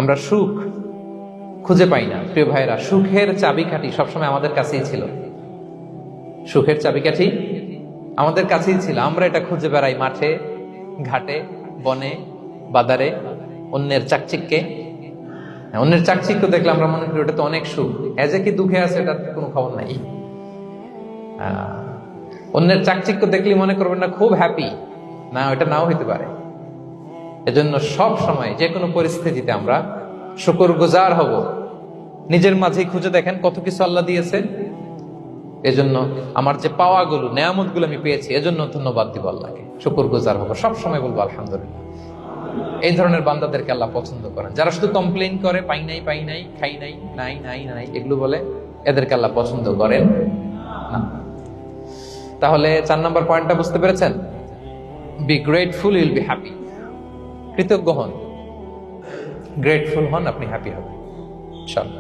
আমরা সুখ খুঁজে পাই না প্রিয় ভাইরা। সুখের চাবিকাঠি সবসময় আমাদের কাছেই ছিল। সুখের চাবিকাঠি আমাদের কাছেই ছিল। আমরা এটা খুঁজে বেড়াই মাঠে, ঘাটে, বনে, বাজারে, অন্যের চাকচিক্যে। অন্যের চাকচিক্য দেখলে আমরা মনে করি ওটা তো অনেক সুখ। এজে কি দুঃখে আছে এটার কোনো খবর নাই। অন্যের চাকচিক্য দেখলে মনে করবেন না খুব হ্যাপি, না ওটা নাও হইতে পারে। এজন্য সব সময় যে কোনো পরিস্থিতিতে আমরা শুকরগুজার হব। নিজের মাঝেই খুঁজে দেখেন কত কিছু আল্লাহ দিয়েছে। এজন্য আমার যে পাওয়াগুলো, নেয়ামতগুলো আমি পেয়েছি, এজন্য ধন্যবাদ দিব আল্লাহকে, শুকরগুজার হবো, সব সময় বলবো আলহামদুলিল্লাহ। এই ধরনের বান্দাদেরকে আল্লাহ পছন্দ করেন। যারা শুধু কমপ্লেইন করে পাই নাই, পাই নাই, খাই নাই, নাই নাই নাই এগুলো বলে, এদেরকে আল্লাহ পছন্দ করেন না। তাহলে 4 নম্বর পয়েন্টটা বুঝতে পেরেছেন? Be grateful, you'll be happy. কৃতজ্ঞ হন, গ্রেটফুল হন, আপনি হ্যাপি হবেন ইনশাআল্লাহ।